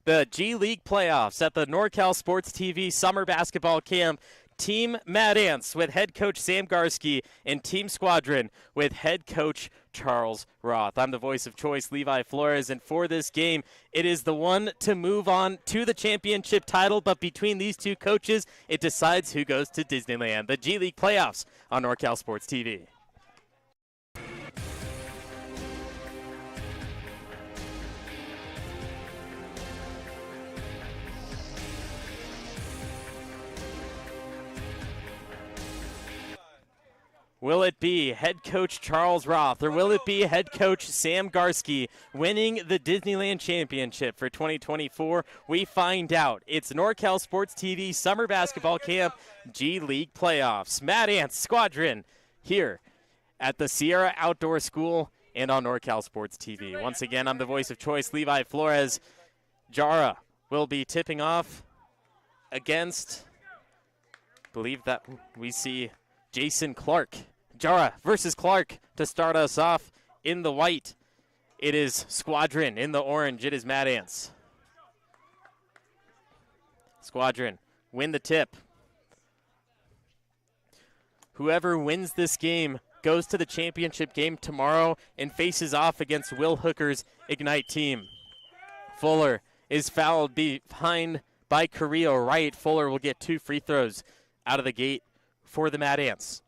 the G League playoffs at the NorCal Sports TV Summer Basketball Camp. Team Mad Ants with head coach Sam Garski and Team Squadron with head coach Charles Roth. I'm the voice of choice, Levi Flores, and for this game, it is the one to move on to the championship title, but between these two coaches, it decides who goes to Disneyland. The G League playoffs on NorCal Sports TV. Will it be head coach Charles Roth, or will it be head coach Sam Garski winning the Disneyland Championship for 2024? We find out. It's NorCal Sports TV Summer Basketball Camp G League Playoffs. Mad Ants Squadron here at the Sierra Outdoor School and on NorCal Sports TV. Once again, I'm the voice of choice, Levi Flores. Jara will be tipping off against, I believe that we see Jason Clark. Jara versus Clark to start us off in the white. It is Squadron. In the orange, it is Mad Ants. Squadron win the tip. Whoever wins this game goes to the championship game tomorrow and faces off against Will Hooker's Ignite team. Fuller is fouled behind by Carrillo Wright. Fuller will get 2 free throws out of the gate for the Mad Ants.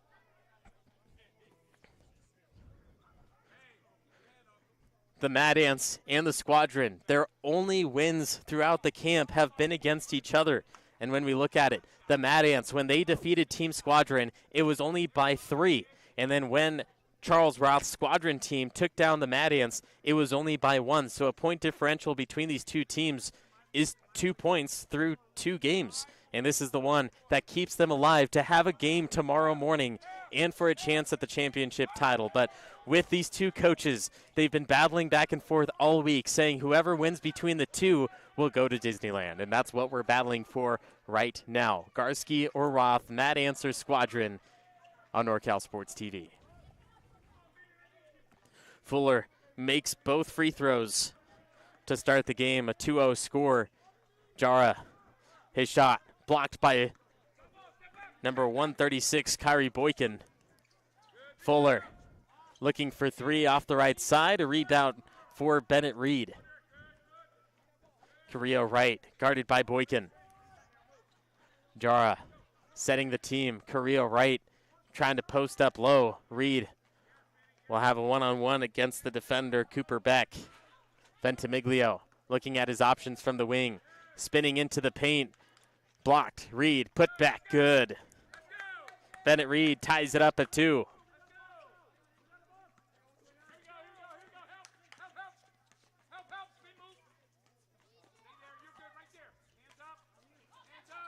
The Mad Ants and the Squadron, their only wins throughout the camp have been against each other. And when we look at it, the Mad Ants, when they defeated Team Squadron, it was only by 3. And then when Charles Roth's Squadron team took down the Mad Ants, it was only by 1. So a point differential between these two teams is 2 points through 2 games. And this is the one that keeps them alive to have a game tomorrow morning and for a chance at the championship title. But with these two coaches, they've been battling back and forth all week, saying whoever wins between the two will go to Disneyland. And that's what we're battling for right now. Garski or Roth, Mad Ants or Squadron on NorCal Sports TV. Fuller makes both free throws to start the game, a 2-0 score. Jara, his shot blocked by number 136, Kyrie Boykin. Fuller looking for 3 off the right side, a rebound for Bennett Reed. Carrillo Wright, guarded by Boykin. Jara setting the team. Carrillo Wright trying to post up low. Reed will have a one-on-one against the defender, Cooper Beck. Ventimiglia looking at his options from the wing. Spinning into the paint. Blocked. Reed put back. Good. Bennett Reed ties it up at 2.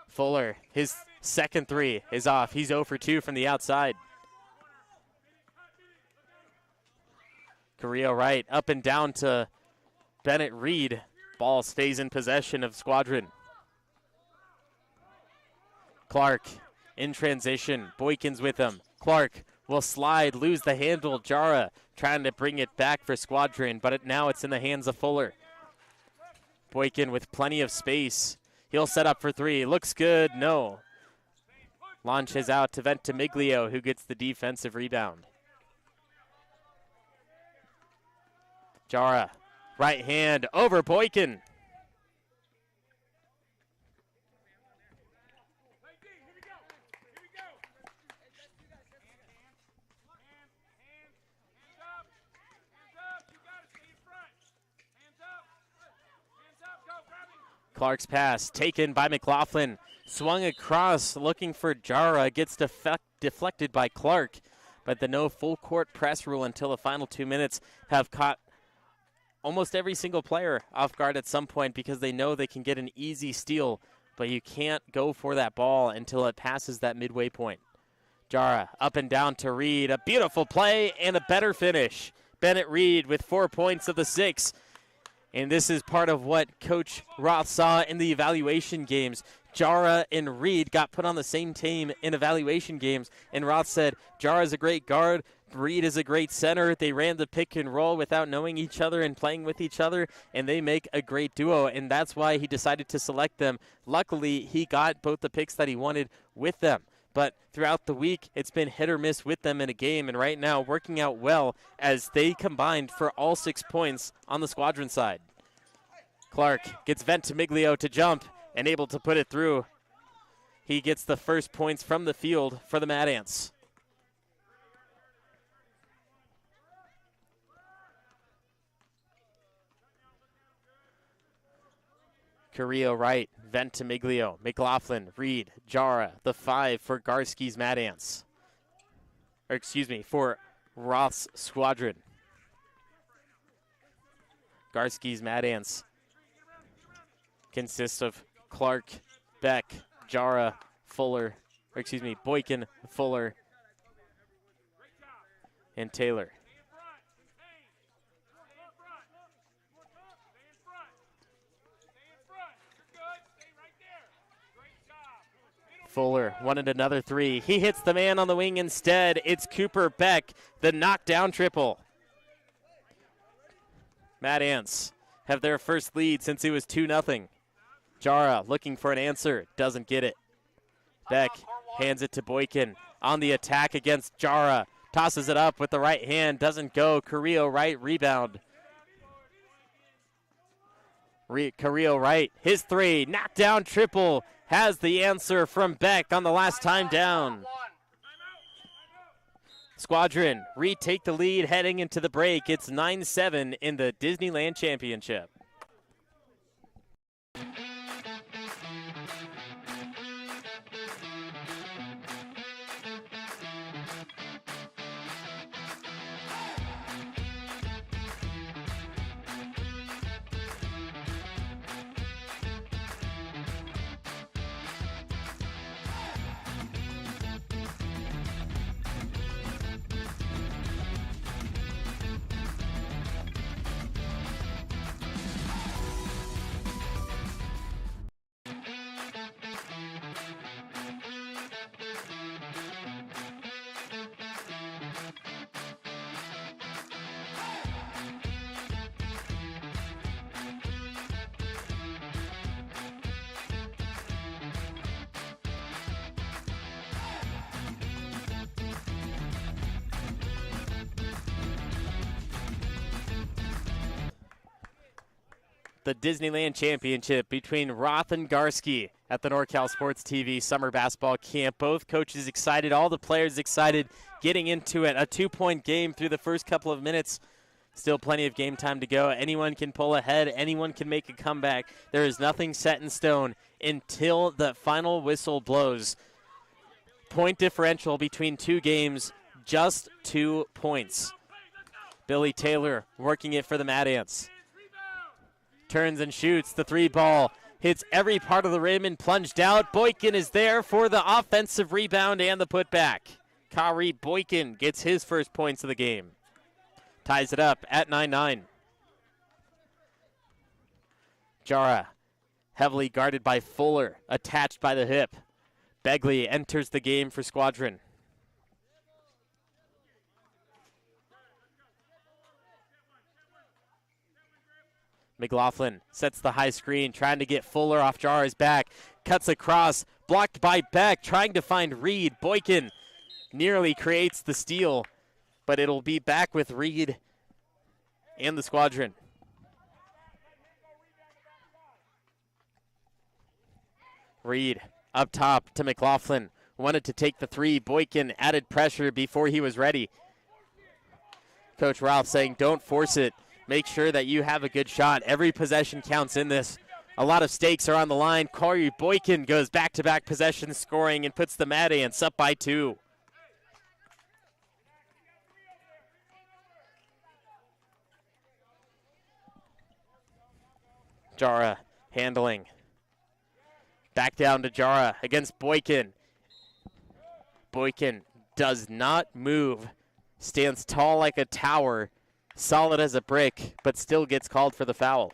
Fuller, his second 3 is off. He's 0 for 2 from the outside. Carrillo Wright up and down to Bennett Reed. Ball stays in possession of Squadron. Clark in transition. Boykin's with him. Clark will slide, lose the handle. Jara trying to bring it back for Squadron, but now it's in the hands of Fuller. Boykin with plenty of space. He'll set up for 3. Looks good. No. Launches out to Ventimiglia, who gets the defensive rebound. Jara, right hand over Boykin. Clark's pass taken by McLaughlin. Swung across, looking for Jara. Gets deflected by Clark. But the no full court press rule until the final 2 minutes have caught almost every single player off guard at some point because they know they can get an easy steal. But you can't go for that ball until it passes that midway point. Jara up and down to Reed. A beautiful play and a better finish. Bennett Reed with 4 points of the 6. And this is part of what Coach Roth saw in the evaluation games. Jara and Reed got put on the same team in evaluation games, and Roth said, Jara's a great guard, Reed is a great center. They ran the pick and roll without knowing each other and playing with each other, and they make a great duo, and that's why he decided to select them. Luckily, he got both the picks that he wanted with them. But throughout the week, it's been hit or miss with them in a game, and right now working out well as they combined for all 6 points on the Squadron side. Clark gets Ventimiglia to jump and able to put it through. He gets the first points from the field for the Mad Ants. Carrillo right, Ventimiglia, McLaughlin, Reed, Jara, the 5 for Garski's Mad Ants. Or excuse me, for Roth's Squadron. Garski's Mad Ants consists of Clark, Beck, Jara, Fuller, or excuse me, Boykin, Fuller, and Taylor. Fuller wanted another 3. He hits the man on the wing instead. It's Cooper Beck, the knockdown triple. Mad Ants have their first lead since it was 2-0. Jara looking for an answer, doesn't get it. Beck hands it to Boykin on the attack against Jara. Tosses it up with the right hand, doesn't go. Carrillo right, rebound. Carrillo right, his 3, knockdown triple. Has the answer from Beck on the last time down. Squadron retake the lead heading into the break. It's 9-7 in the Disneyland Championship. The Disneyland Championship between Roth and Garski at the NorCal Sports TV Summer Basketball Camp. Both coaches excited, all the players excited, getting into it. A 2-point game through the first couple of minutes. Still plenty of game time to go. Anyone can pull ahead. Anyone can make a comeback. There is nothing set in stone until the final whistle blows. Point differential between 2 games, just 2 points. Billy Taylor working it for the Mad Ants. Turns and shoots. The 3 ball hits every part of the rim and plunged out. Boykin is there for the offensive rebound and the putback. Kari Boykin gets his first points of the game. Ties it up at 9-9. Jara, heavily guarded by Fuller, attached by the hip. Begley enters the game for Squadron. McLaughlin sets the high screen, trying to get Fuller off Jara's back. Cuts across, blocked by Beck, trying to find Reed. Boykin nearly creates the steal, but it'll be back with Reed and the Squadron. Reed up top to McLaughlin. Wanted to take the 3. Boykin added pressure before he was ready. Coach Ralph saying, don't force it. Make sure that you have a good shot. Every possession counts in this. A lot of stakes are on the line. Corey Boykin goes back-to-back possession scoring and puts the Mad Ants up by 2. Jara handling. Back down to Jara against Boykin. Boykin does not move. Stands tall like a tower. Solid as a brick, but still gets called for the foul.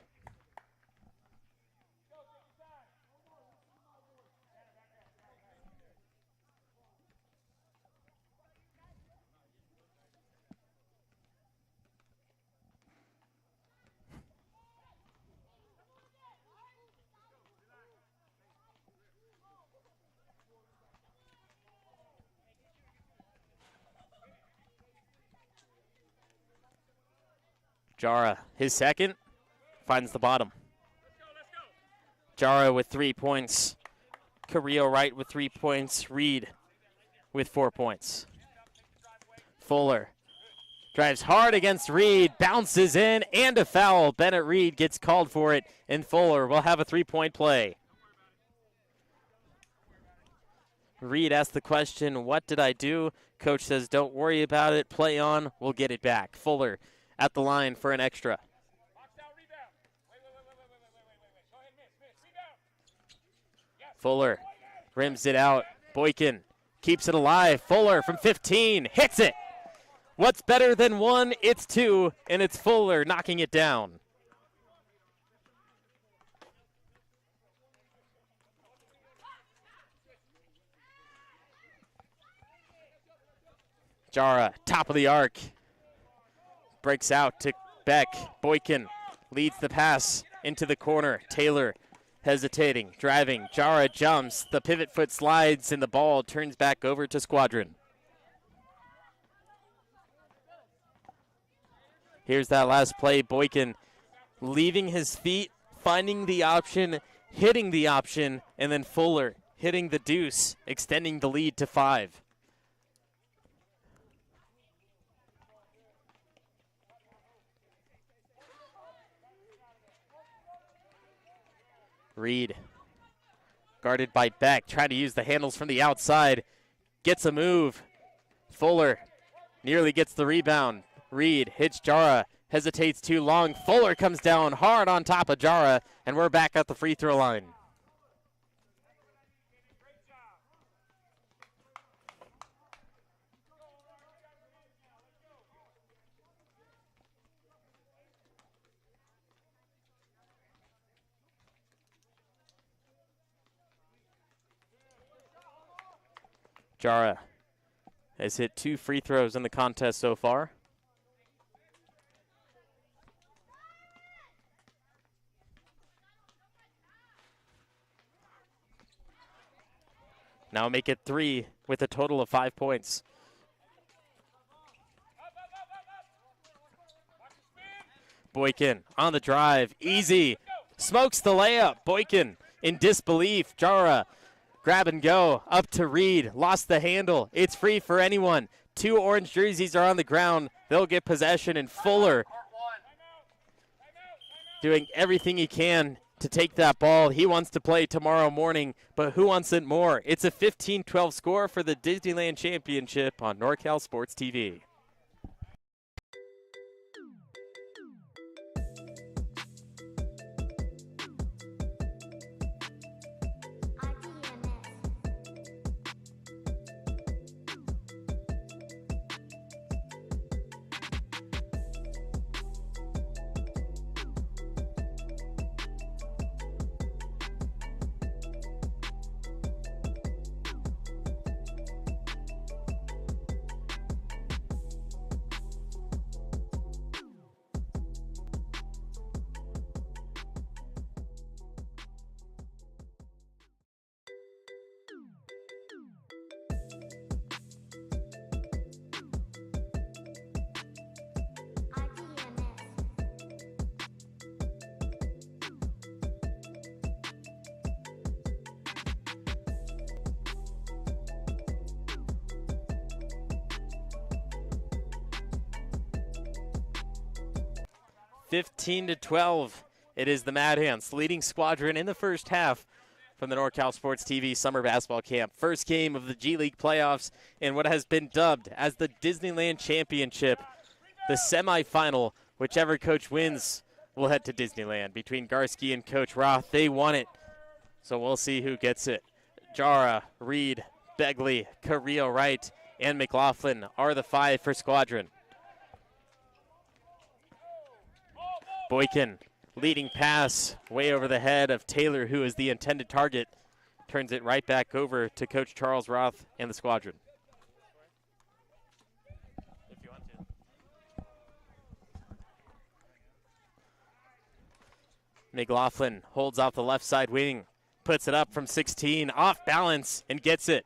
Jara, his second, finds the bottom. Jara with 3 points. Carrillo Wright with 3 points. Reed with 4 points. Fuller drives hard against Reed, bounces in, and a foul. Bennett Reed gets called for it, and Fuller will have a 3-point play. Reed asked the question, what did I do? Coach says, don't worry about it. Play on. We'll get it back. Fuller at the line for an extra. Fuller rims it out. Boykin keeps it alive. Fuller from 15 hits it. What's better than 1? It's 2, and it's Fuller knocking it down. Jara, top of the arc. Breaks out to Beck. Boykin leads the pass into the corner. Taylor hesitating, driving. Jara jumps. The pivot foot slides, and the ball turns back over to Squadron. Here's that last play. Boykin leaving his feet, finding the option, hitting the option, and then Fuller hitting the deuce, extending the lead to 5. Reed, guarded by Beck, trying to use the handles from the outside. Gets a move. Fuller nearly gets the rebound. Reed hits Jara, hesitates too long. Fuller comes down hard on top of Jara, and we're back at the free throw line. Jara has hit 2 free throws in the contest so far. Now make it 3 with a total of 5 points. Boykin on the drive, easy, smokes the layup. Boykin in disbelief. Jara, grab and go, up to Reed, lost the handle. It's free for anyone. 2 orange jerseys are on the ground. They'll get possession, and Fuller doing everything he can to take that ball. He wants to play tomorrow morning, but who wants it more? It's a 15-12 score for the Disneyland Championship on NorCal Sports TV. (15-12). It is the Mad Ants leading Squadron in the first half from the NorCal Sports TV Summer Basketball Camp. First game of the G League playoffs in what has been dubbed as the Disneyland Championship. The semifinal, whichever coach wins, will head to Disneyland. Between Garski and Coach Roth, they won it. So we'll see who gets it. Jara, Reed, Begley, Carrillo Wright, and McLaughlin are the 5 for Squadron. Boykin, leading pass way over the head of Taylor, who is the intended target. Turns it right back over to Coach Charles Roth and the Squadron. If you want to. McLaughlin holds off the left side wing, puts it up from 16, off balance, and gets it.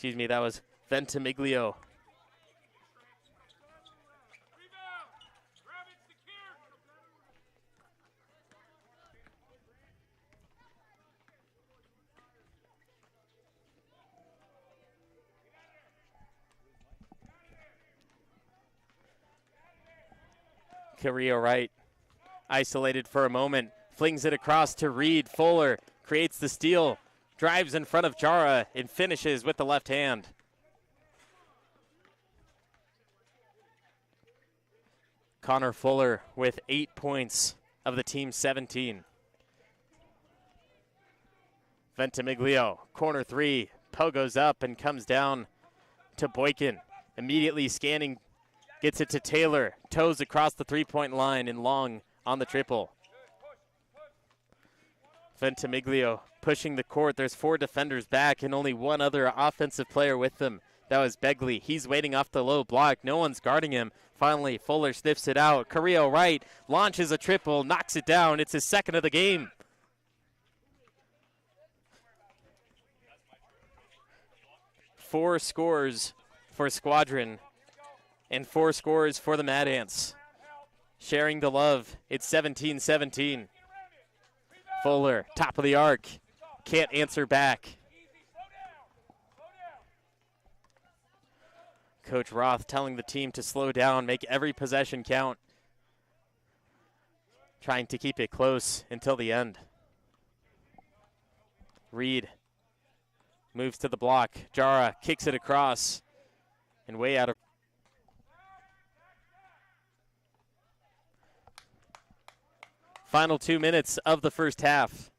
Excuse me, that was Ventimiglia. Carrillo right, isolated for a moment, flings it across to Reed. Fuller creates the steal, drives in front of Jara, and finishes with the left hand. Connor Fuller with 8 points of the team's 17. Ventimiglia, corner three, pogoes up and comes down to Boykin. Immediately scanning, gets it to Taylor, toes across the three-point line and long on the triple. Ventimiglia pushing the court. There's 4 defenders back and only one other offensive player with them. That was Begley. He's waiting off the low block. No one's guarding him. Finally, Fuller sniffs it out. Carrillo right, launches a triple, knocks it down. It's his second of the game. Four scores for Squadron and 4 scores for the Mad Ants. Sharing the love, it's 17-17. Fuller, top of the arc, can't answer back. Coach Roth telling the team to slow down, make every possession count. Trying to keep it close until the end. Reed moves to the block. Jara kicks it across and way out of. Final 2 minutes of the first half.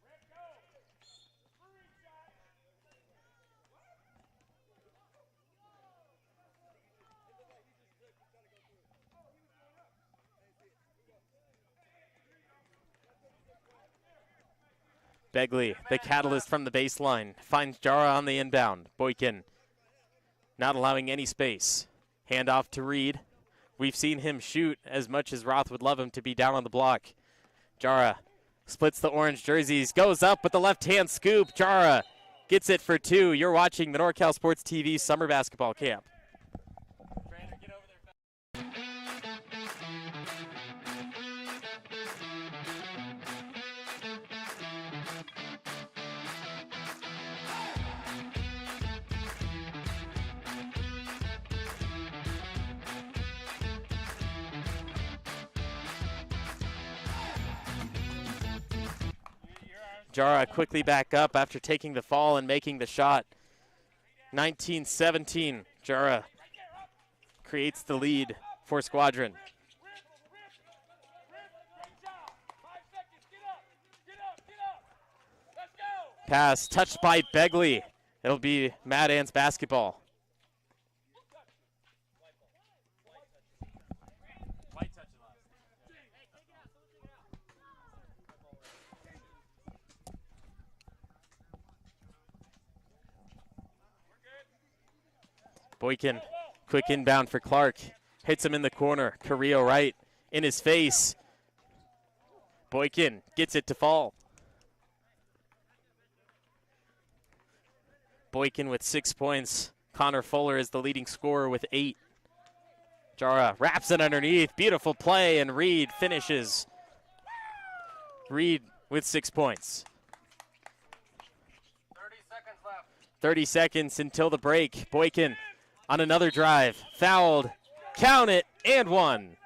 Begley, the catalyst from the baseline, finds Jara on the inbound. Boykin not allowing any space. Hand off to Reed. We've seen him shoot as much as Roth would love him to be down on the block. Jara splits the orange jerseys, goes up with the left-hand scoop. Jara gets it for 2. You're watching the NorCal Sports TV Summer Basketball Camp. Jara quickly back up after taking the fall and making the shot. 19-17, Jara creates the lead for Squadron. Pass touched by Begley. It'll be Mad Ants basketball. Boykin, quick inbound for Clark. Hits him in the corner. Carrillo right in his face. Boykin gets it to fall. Boykin with 6 points. Connor Fuller is the leading scorer with 8. Jara wraps it underneath. Beautiful play, and Reed finishes. Reed with 6 points. 30 seconds left. 30 seconds until the break. Boykin on another drive, fouled, count it, and one.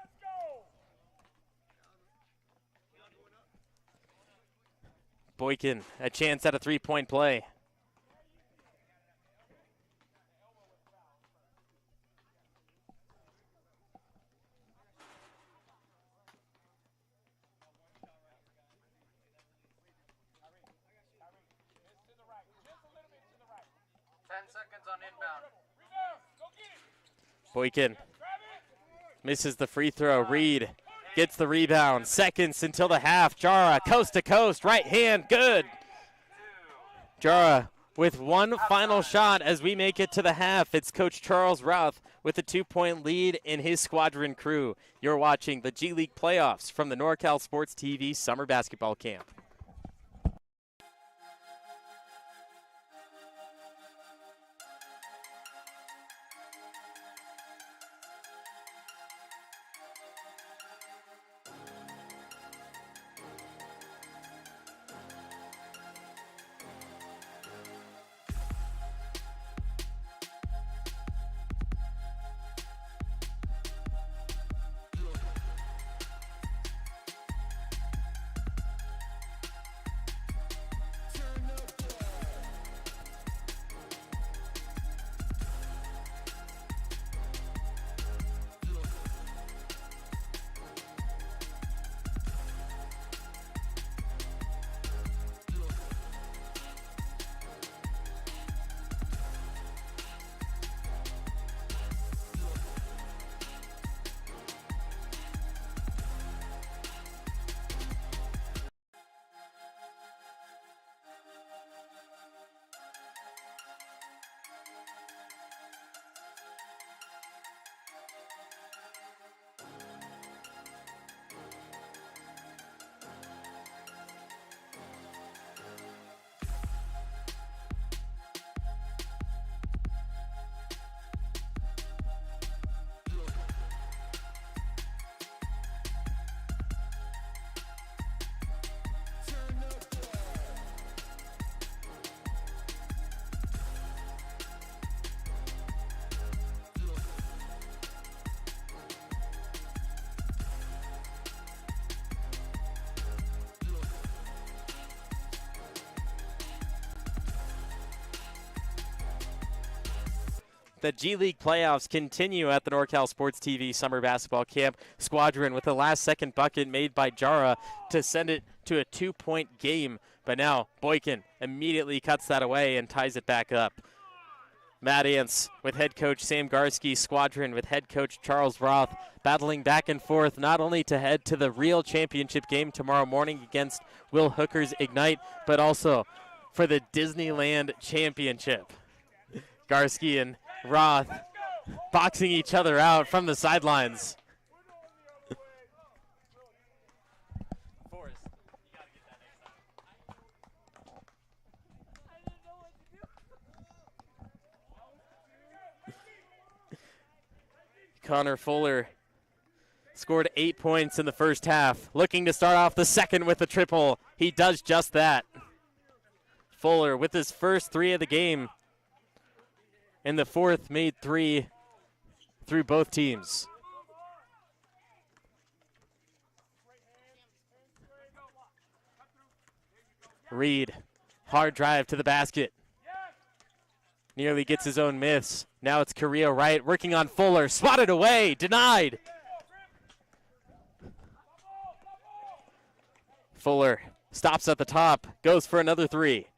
Boykin, a chance at a three-point play. Boykin misses the free throw. Reed gets the rebound. Seconds until the half. Jara, coast to coast, right hand, good. Jara with one final shot as we make it to the half. It's Coach Charles Roth with a 2-point lead in his Squadron crew. You're watching the G League playoffs from the NorCal Sports TV Summer Basketball Camp. The G League playoffs continue at the NorCal Sports TV Summer Basketball Camp. Squadron with the last-second bucket made by Jara to send it to a 2-point game. But now Boykin immediately cuts that away and ties it back up. Mad Ants with head coach Sam Garski, Squadron with head coach Charles Roth battling back and forth not only to head to the real championship game tomorrow morning against Will Hooker's Ignite, but also for the Disneyland Championship. Garski and Roth boxing each other out from the sidelines. Connor Fuller scored 8 points in the first half, looking to start off the second with a triple. He does just that. Fuller with his first 3 of the game. And the fourth made 3 through both teams. Reed, hard drive to the basket. Nearly gets his own miss. Now it's Carrillo Wright working on Fuller. Swatted away, denied. Fuller stops at the top, goes for another 3.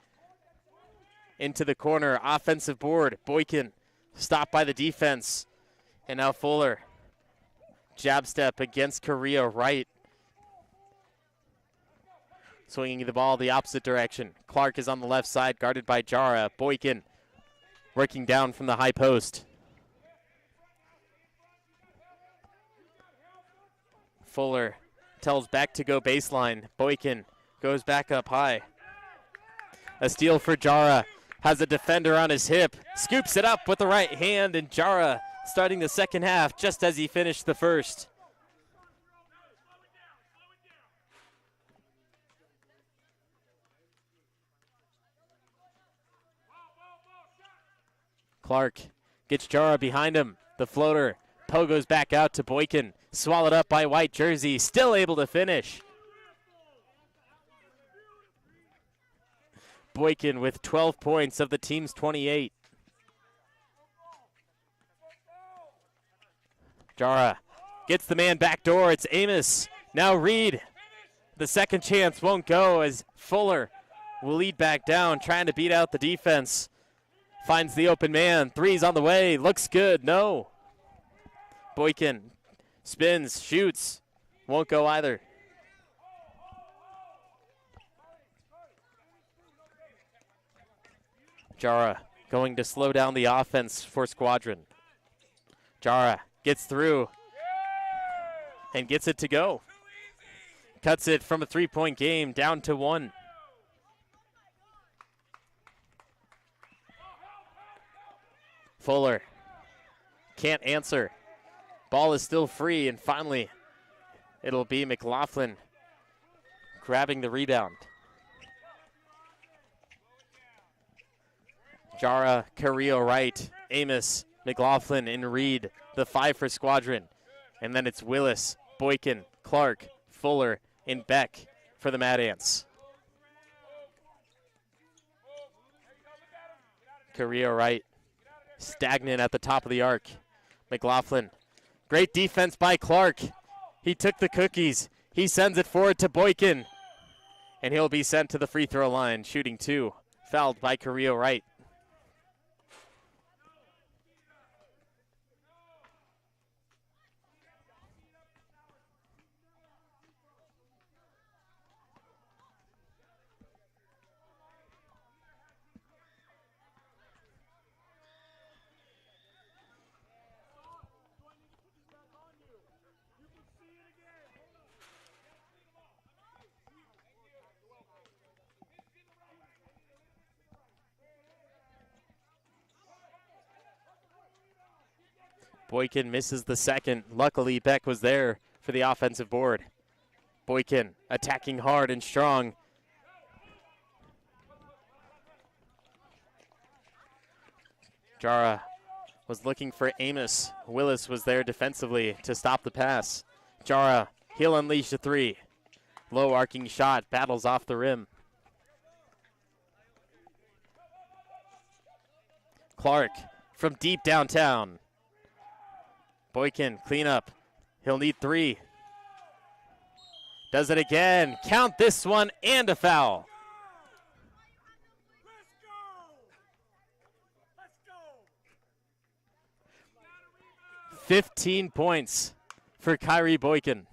Into the corner, offensive board. Boykin stopped by the defense. And now Fuller. Jab step against Carrillo Wright. Swinging the ball the opposite direction. Clark is on the left side, guarded by Jara. Boykin working down from the high post. Fuller tells back to go baseline. Boykin goes back up high. A steal for Jara. Has a defender on his hip. Scoops it up with the right hand, and Jara starting the second half just as he finished the first. Clark gets Jara behind him. The floater. Poe goes back out to Boykin. Swallowed up by white jersey. Still able to finish. Boykin with 12 points of the team's 28. Jara gets the man back door. It's Amos. Now Reed. The second chance won't go as Fuller will lead back down, trying to beat out the defense. Finds the open man. 3's on the way. Looks good. No. Boykin spins, shoots. Won't go either. Jara going to slow down the offense for Squadron. Jara gets through and gets it to go. Cuts it from a 3-point game down to 1. Fuller can't answer. Ball is still free, and finally it'll be McLaughlin grabbing the rebound. Jara, Carrillo Wright, Amos, McLaughlin, and Reed, the 5 for Squadron. And then it's Willis, Boykin, Clark, Fuller, and Beck for the Mad Ants. Carrillo Wright, stagnant at the top of the arc. McLaughlin, great defense by Clark. He took the cookies. He sends it forward to Boykin. And he'll be sent to the free throw line, shooting 2. Fouled by Carrillo Wright. Boykin misses the second. Luckily, Beck was there for the offensive board. Boykin attacking hard and strong. Jara was looking for Amos. Willis was there defensively to stop the pass. Jara, he'll unleash a 3. Low arcing shot, battles off the rim. Clark from deep downtown. Boykin, clean up. He'll need 3. Does it again. Count this one and a foul. 15 points for Kyrie Boykin.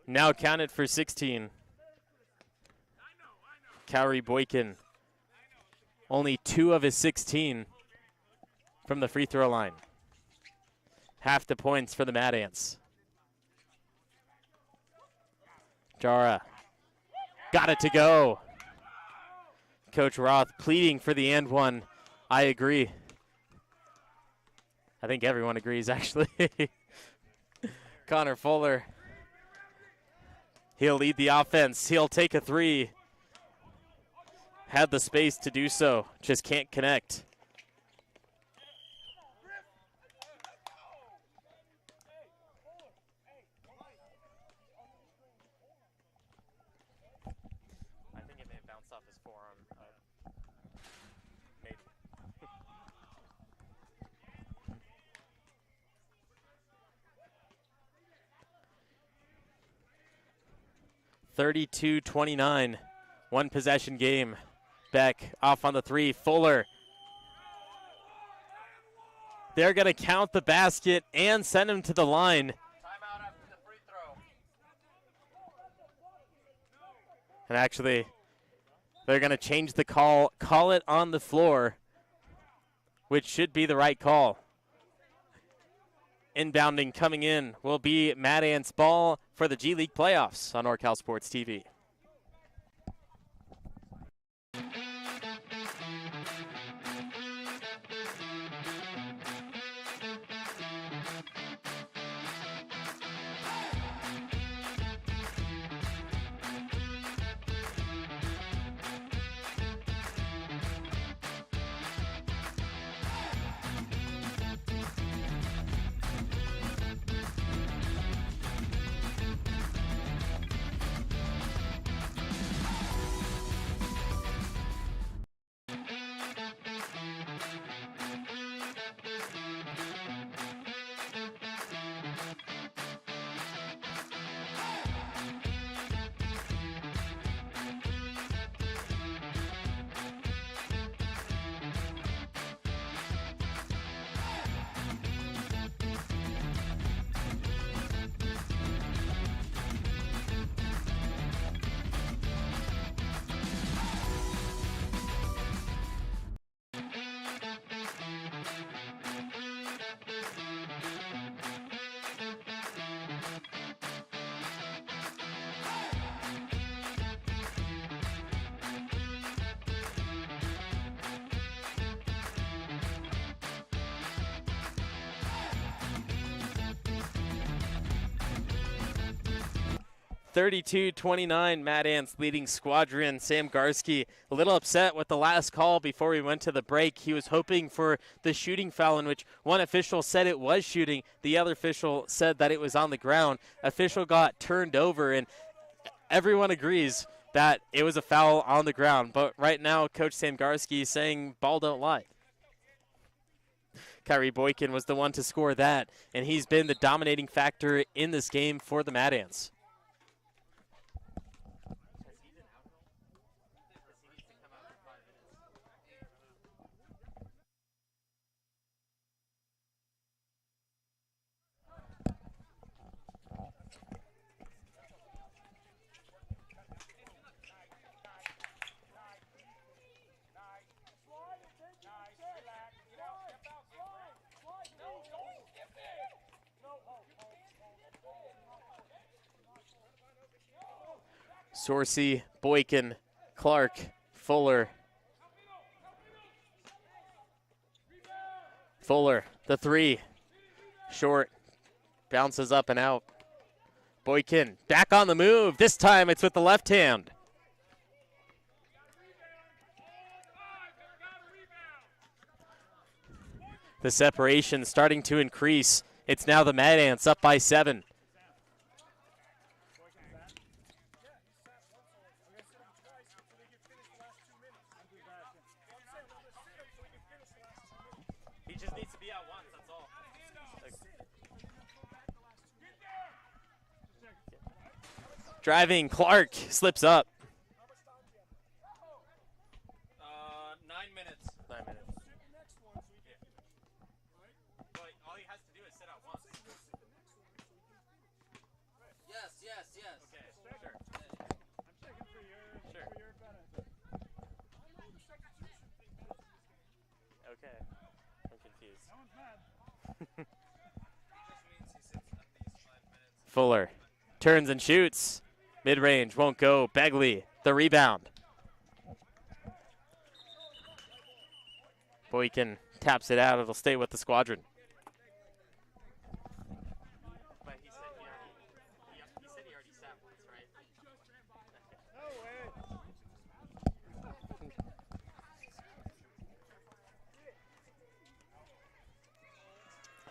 Now counted for 16. Kyrie Boykin, only 2 of his 16 from the free throw line. Half the points for the Mad Ants. Jara got it to go. Coach Roth pleading for the and one. I agree. I think everyone agrees, actually. Connor Fuller. He'll lead the offense. He'll take a 3. Had the space to do so, just can't connect. I think it may have bounced off his forearm. Maybe. 32-29, 1 possession game. Beck off on the 3. Fuller. They're going to count the basket and send him to the line. Timeout after the free throw. And actually, they're going to change the call it on the floor, which should be the right call. Inbounding coming in will be Mad Ants ball for the G League playoffs on NorCal Sports TV. (32-29), Mad Ants leading Squadron. Sam Garski a little upset with the last call before we went to the break. He was hoping for the shooting foul, in which one official said it was shooting. The other official said that it was on the ground. Official got turned over, and everyone agrees that it was a foul on the ground. But right now, Coach Sam Garski is saying ball don't lie. Kyrie Boykin was the one to score that, and he's been the dominating factor in this game for the Mad Ants. 'Sorsey, Boykin, Clark, Fuller. Fuller, the 3. Short. Bounces up and out. Boykin back on the move. This time it's with the left hand. The separation starting to increase. It's now the Mad Ants up by 7. Driving, Clark slips up. 9 minutes. 9 minutes. But all he has to do is sit out once. Yes. Okay, sure. I'm checking for Sure. your benefit. Okay. I'm confused. No one's mad. Just means he sits at least 5 minutes. Fuller turns and shoots. Mid-range won't go. Begley, the rebound. Boykin taps it out. It'll stay with the Squadron. But he said he already sat once, right? No way.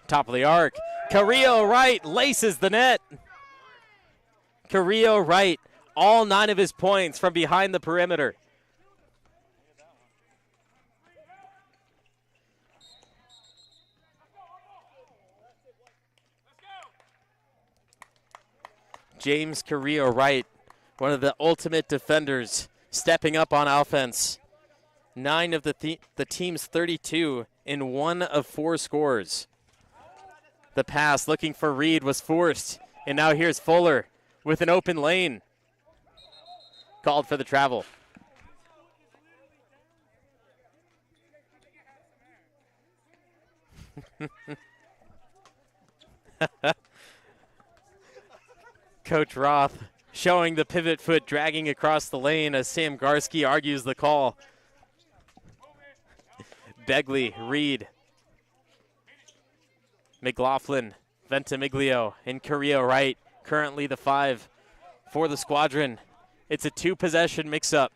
Top of the arc. Carrillo right laces the net. Carrillo right. All 9 of his points from behind the perimeter. James Carrillo Wright, one of the ultimate defenders, stepping up on offense. 9 of the team's 32 in 1 of 4 scores. The pass looking for Reed was forced, and now here's Fuller with an open lane. Called for the travel. Coach Roth showing the pivot foot dragging across the lane as Sam Garski argues the call. Begley, Reed, McLaughlin, Ventimiglio, and Carrillo Wright, currently the 5 for the Squadron. It's a 2-possession mix-up.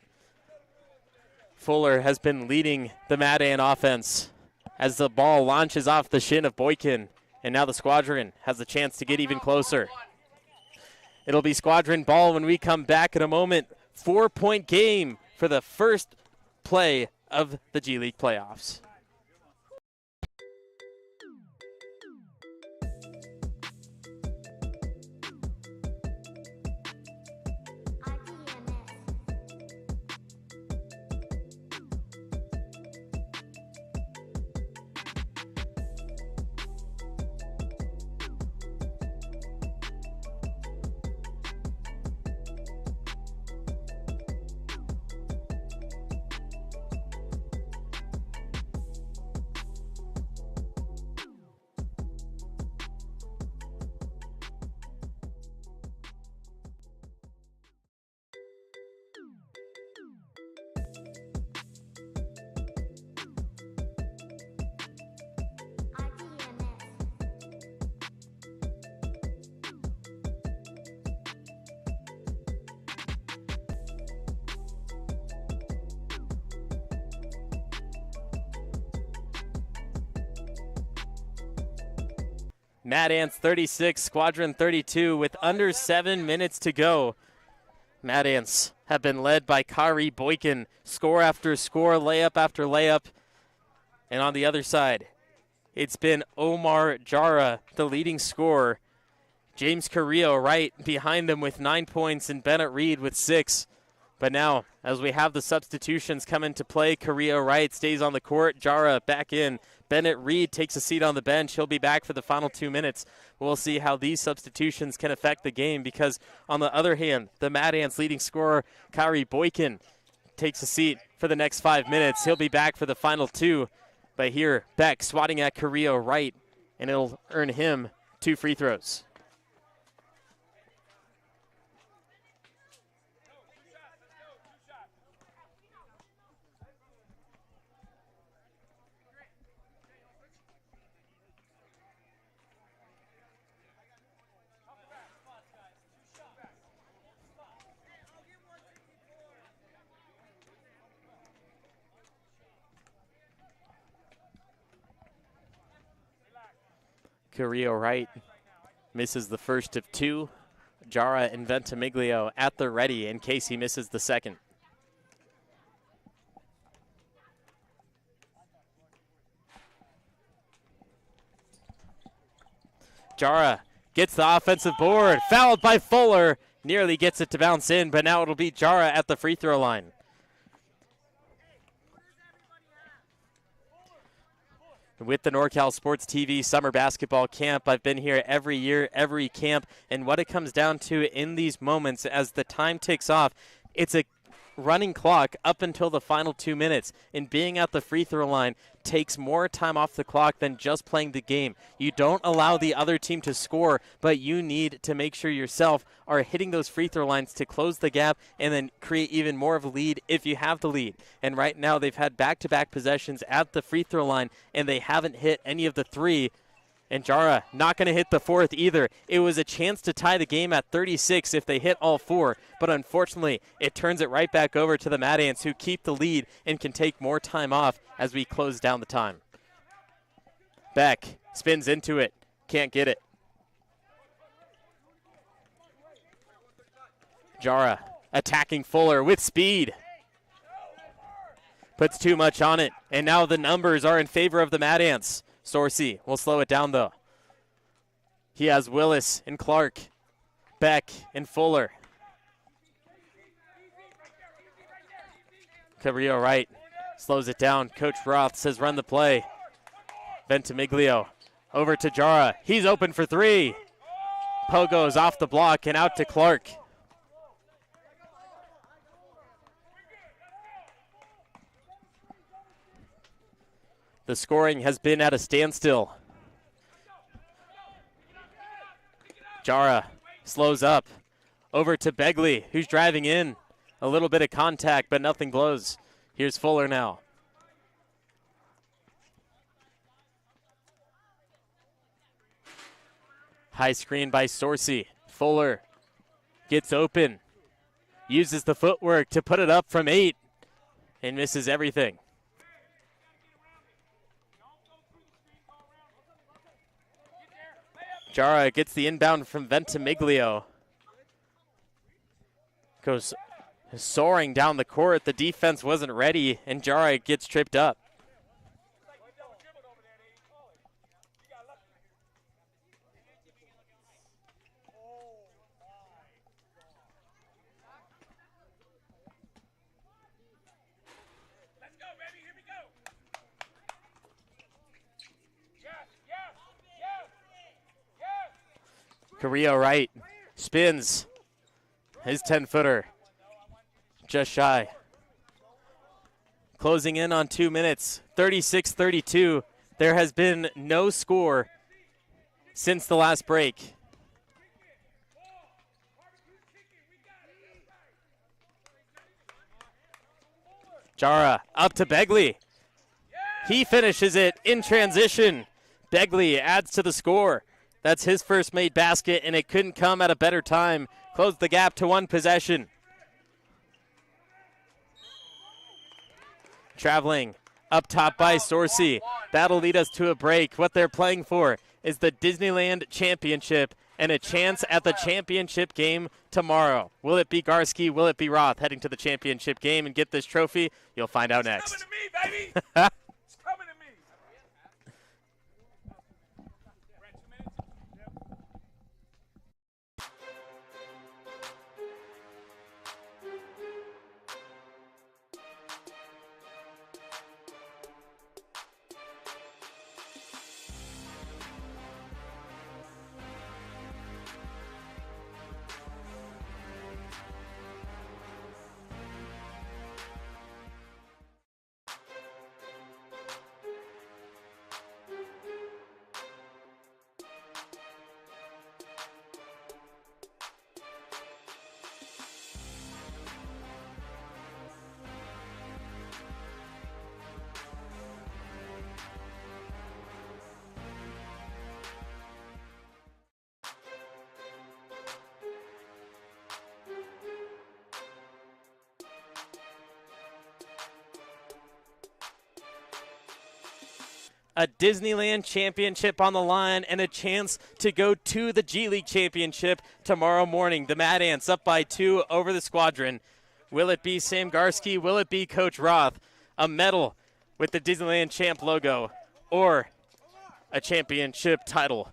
Fuller has been leading the Mad Ant offense as the ball launches off the shin of Boykin, and now the Squadron has the chance to get even closer. It'll be Squadron ball when we come back in a moment. 4-point game for the first play of the G League playoffs. Mad Ants 36, Squadron 32 with under 7 minutes to go. Mad Ants have been led by Kari Boykin, score after score, layup after layup. And on the other side, it's been Omar Jara, the leading scorer. James Carrillo right behind them with 9 points and Bennett Reed with 6. But now, as we have the substitutions come into play, Carrillo Wright stays on the court, Jara back in. Bennett Reed takes a seat on the bench. He'll be back for the final 2 minutes. We'll see how these substitutions can affect the game because, on the other hand, the Mad Ants leading scorer, Kari Boykin, takes a seat for the next 5 minutes. He'll be back for the final 2. But here, Beck swatting at Carrillo Wright, and it'll earn him 2 free throws. Carrillo Wright misses the first of 2. Jara and Ventimiglio at the ready in case he misses the second. Jara gets the offensive board, fouled by Fuller. nearly gets it to bounce in, but now it'll be Jara at the free throw line. With the NorCal Sports TV Summer Basketball Camp, I've been here every year, every camp, and what it comes down to in these moments as the time ticks off, it's a running clock up until the final 2 minutes, and being at the free throw line takes more time off the clock than just playing the game. You don't allow the other team to score, but you need to make sure yourself are hitting those free throw lines to close the gap and then create even more of a lead if you have the lead. And right now they've had back-to-back possessions at the free throw line, and they haven't hit any of the three. And Jara not going to hit the fourth either. It was a chance to tie the game at 36 if they hit all four, but unfortunately it turns it right back over to the Mad Ants, who keep the lead and can take more time off as we close down the time. Beck spins into it, can't get it. Jara attacking Fuller with speed. Puts too much on it, and now the numbers are in favor of the Mad Ants. Sorcy will slow it down, though. He has Willis and Clark, Beck and Fuller. Carrillo right, slows it down. Coach Roth says run the play. Ventimiglio over to Jara. He's open for three. Pogo's off the block and out to Clark. The scoring has been at a standstill. Jara slows up. Over to Begley, who's driving in. A little bit of contact, but nothing blows. Here's Fuller now. High screen by Sorcy. Fuller gets open. Uses the footwork to put it up from 8. And misses everything. Jara gets the inbound from Ventimiglio. Goes soaring down the court. The defense wasn't ready, and Jara gets tripped up. Carrillo right, spins, his 10-footer, just shy. Closing in on 2 minutes, 36-32. There has been no score since the last break. Jara up to Begley. He finishes it in transition. Begley adds to the score. That's his first made basket, and it couldn't come at a better time. Closed the gap to 1 possession. Traveling up top by Sorcy. That'll lead us to a break. What they're playing for is the Disneyland Championship and a chance at the championship game tomorrow. Will it be Garski? Will it be Roth heading to the championship game and get this trophy? You'll find out next. It's coming to me, baby. It's coming to me. We're at 2 minutes. Yep. A Disneyland Championship on the line and a chance to go to the G League Championship tomorrow morning. The Mad Ants up by 2 over the Squadron. Will it be Sam Garski? Will it be Coach Roth? A medal with the Disneyland Champ logo or a championship title?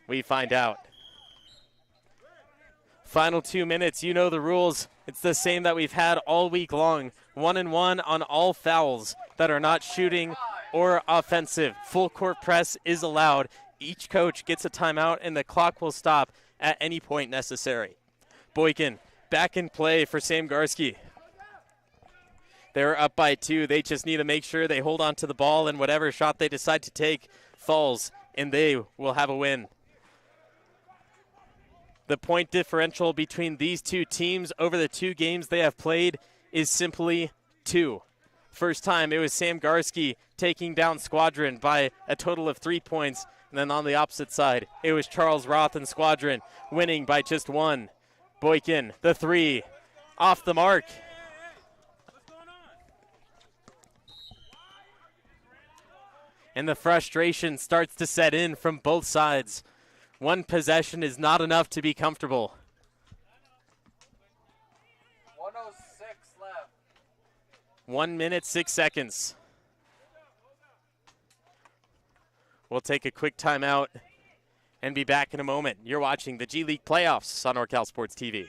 We find out. Final 2 minutes, you know the rules. It's the same that we've had all week long. 1-1 on all fouls that are not shooting or offensive. Full court press is allowed. Each coach gets a timeout, and the clock will stop at any point necessary. Boykin back in play for Sam Garski. They're up by 2. They just need to make sure they hold on to the ball, and whatever shot they decide to take falls, and they will have a win. The point differential between these two teams over the 2 games they have played is simply 2. First time it was Sam Garski taking down Squadron by a total of 3 points. And then on the opposite side, it was Charles Roth and Squadron winning by just 1. Boykin, the 3, off the mark. And the frustration starts to set in from both sides. One possession is not enough to be comfortable. 1:06 left. 1 minute, 6 seconds. We'll take a quick timeout and be back in a moment. You're watching the G League playoffs on NorCal Sports TV.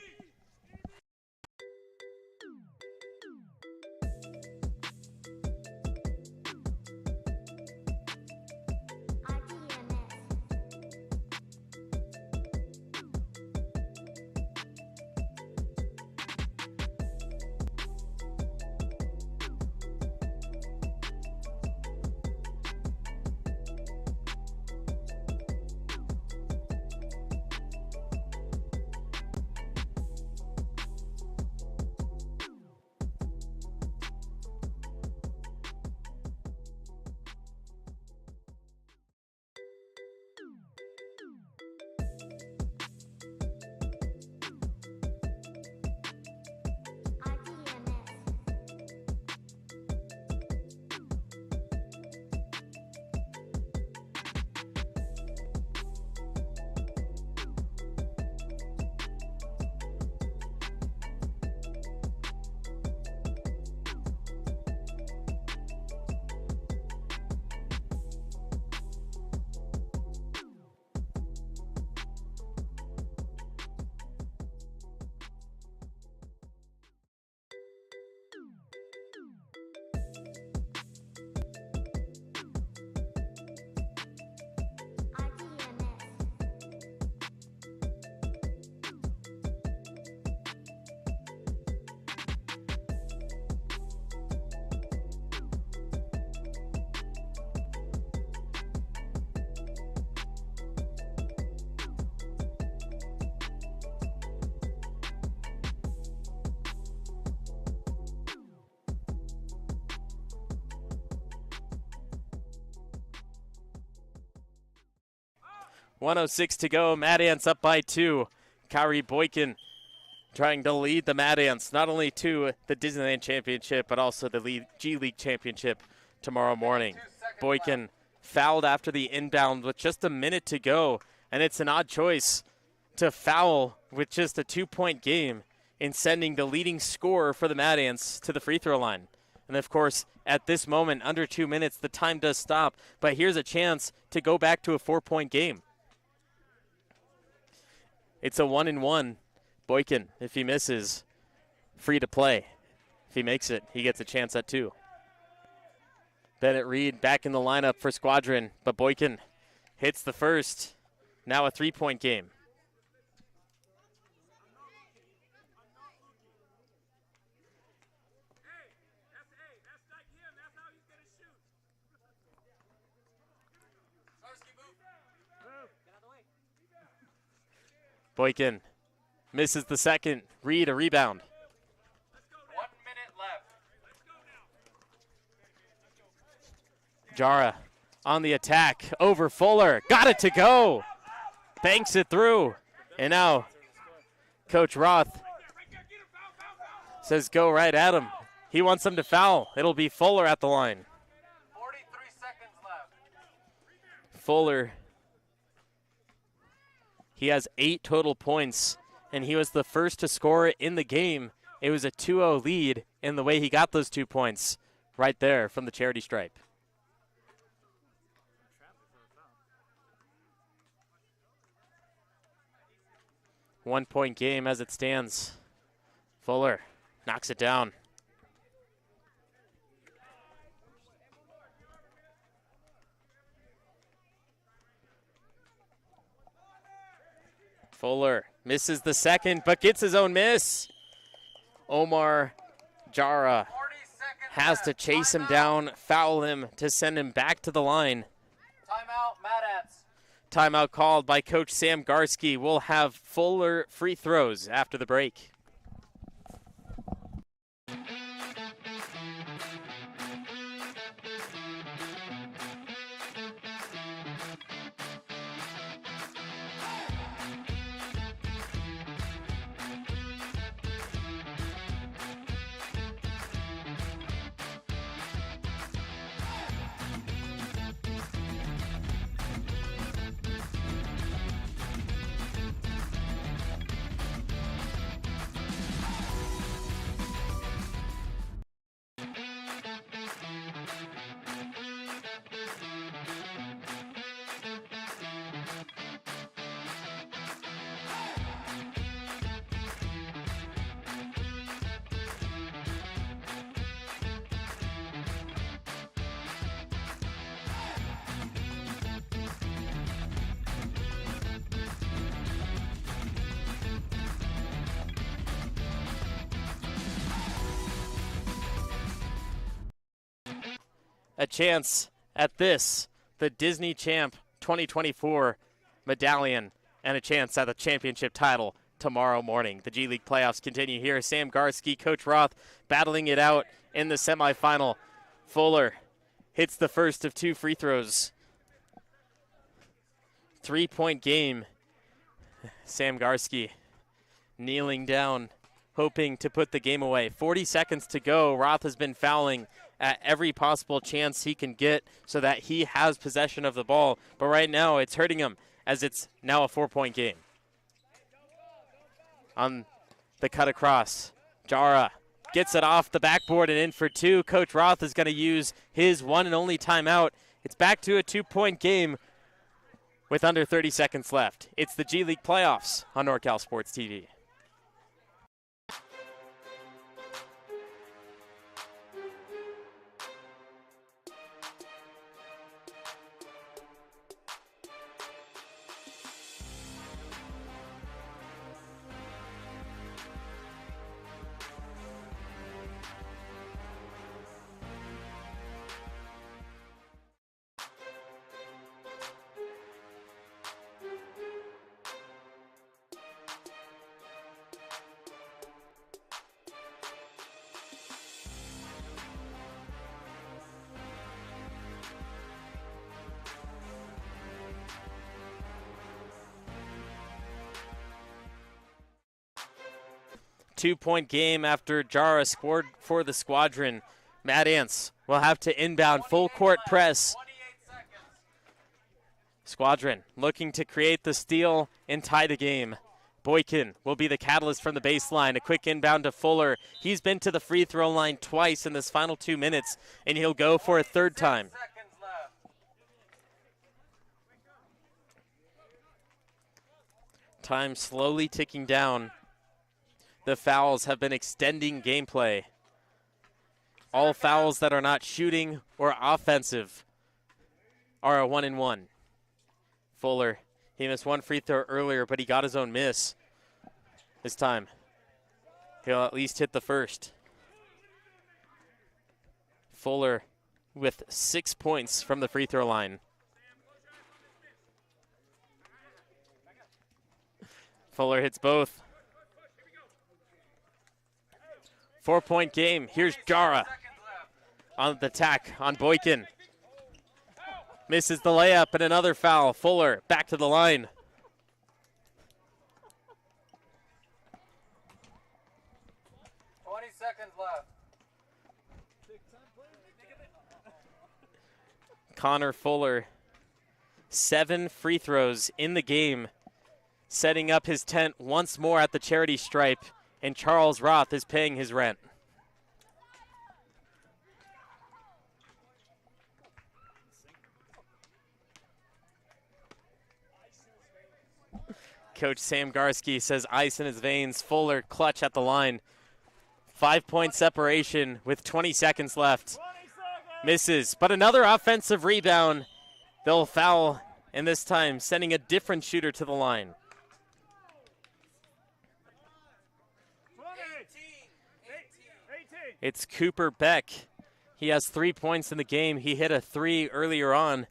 .106 to go. Mad Ants up by 2. Kyrie Boykin trying to lead the Mad Ants not only to the Disneyland Championship, but also the G League Championship tomorrow morning. Boykin fouled after the inbound with just a minute to go, and it's an odd choice to foul with just a 2-point game in sending the leading scorer for the Mad Ants to the free throw line. And of course, at this moment, under 2 minutes, the time does stop, but here's a chance to go back to a 4-point game. It's a 1-and-1. Boykin, if he misses, free to play. If he makes it, he gets a chance at 2. Bennett Reed back in the lineup for Squadron, but Boykin hits the first. Now a 3-point game. Boykin misses the second. Reed a rebound. 1 minute left. Jara on the attack over Fuller. Got it to go. Banks it through. And now Coach Roth says go right at him. He wants him to foul. It'll be Fuller at the line. 43 seconds left. Fuller. He has 8 total points, and he was the first to score in the game. It was a 2-0 lead, and the way he got those 2 points right there from the charity stripe. 1-point game as it stands. Fuller knocks it down. Fuller misses the second, but gets his own miss. Omar Jara 40 seconds has to left. chase him Timeout. down, foul him to send him back to the line. Timeout, Mad Ants. Timeout called by Coach Sam Garski. We'll have Fuller free throws after the break. A chance at this, the Disney Champ 2024 medallion, and a chance at the championship title tomorrow morning. The G League playoffs continue here. Sam Garski, Coach Roth battling it out in the semifinal. Fuller hits the first of 2 free throws. 3-point game. Sam Garski kneeling down, hoping to put the game away. 40 seconds to go. Roth has been fouling at every possible chance he can get so that he has possession of the ball. But right now it's hurting him as it's now a 4-point game. On the cut across, Jara gets it off the backboard and in for 2. Coach Roth is going to use his one and only timeout. It's back to a 2-point game with under 30 seconds left. It's the G League playoffs on NorCal Sports TV. Two-point game after Jara scored for the Squadron. Mad Ants will have to inbound full court press. 28 seconds. Squadron looking to create the steal and tie the game. Boykin will be the catalyst from the baseline. A quick inbound to Fuller. He's been to the free throw line twice in this final 2 minutes, and he'll go for a third time. 6 seconds left. Time slowly ticking down. The fouls have been extending gameplay. All fouls that are not shooting or offensive are a 1-and-1. Fuller, he missed 1 free throw earlier, but he got his own miss. This time, he'll at least hit the first. Fuller with 6 points from the free throw line. Fuller hits both. 4-point game. Here's Jara on the attack on Boykin. Misses the layup and another foul. Fuller back to the line. Seconds left. Connor Fuller, 7 free throws in the game, setting up his tent once more at the charity stripe, and Charles Roth is paying his rent. Coach Sam Garski says ice in his veins. Fuller clutch at the line. 5-point separation with 20 seconds left. Misses, but another offensive rebound. They'll foul, and this time sending a different shooter to the line. 18. It's Cooper Beck. He has 3 points in the game. He hit a 3 earlier on.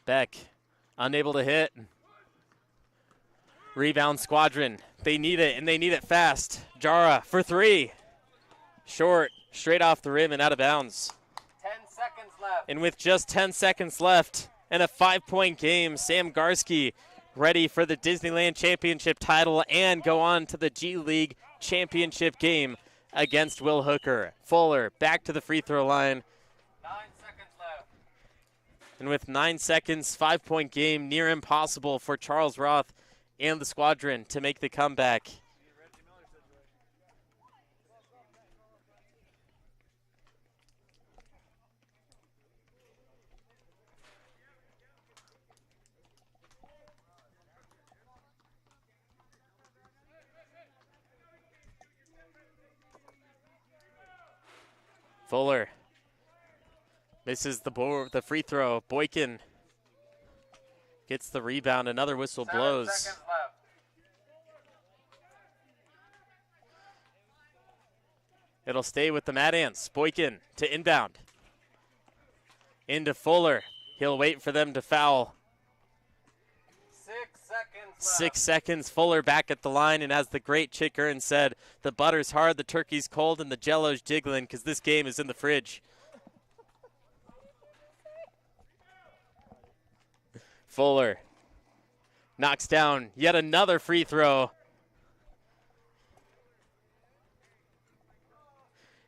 Beck, unable to hit. Rebound Squadron. They need it, and they need it fast. Jara for 3. Short, straight off the rim and out of bounds. 10 seconds left. And with just 10 seconds left and a 5-point game, Sam Garski ready for the Disneyland Championship title and go on to the G League Championship game against Will Hooker. Fuller back to the free throw line. 9 seconds left. And with 9 seconds, 5-point game, near impossible for Charles Roth and the Squadron to make the comeback. Fuller misses the free throw. Boykin gets the rebound. Another whistle 7 blows. seconds left. It'll stay with the Mad Ants. Boykin to inbound. Into Fuller. He'll wait for them to foul. 6 seconds left. 6 seconds. Fuller back at the line, and as the great Chick Earn said, the butter's hard, the turkey's cold, and the jello's jiggling because this game is in the fridge. Fuller knocks down yet another free throw.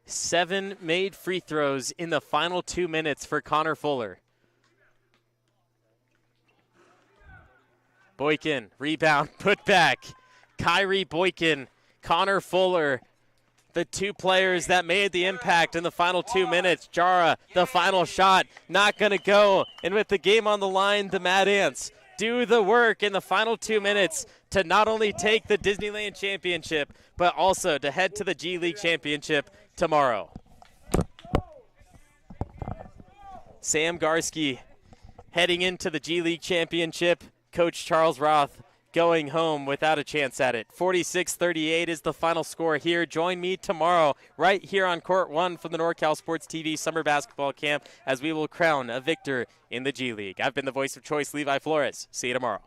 7 made free throws in the final 2 minutes for Connor Fuller. Boykin, rebound, put back. Kyrie Boykin, Connor Fuller, the 2 players that made the impact in the final 2 minutes. Jara, the final shot, not going to go. And with the game on the line, the Mad Ants do the work in the final 2 minutes to not only take the Disneyland Championship, but also to head to the G League Championship tomorrow. Sam Garski heading into the G League Championship. Coach Charles Roth going home without a chance at it. 46-38 is the final score here. Join me tomorrow right here on Court 1 from the NorCal Sports TV Summer Basketball Camp as we will crown a victor in the G League. I've been the voice of choice, Levi Flores. See you tomorrow.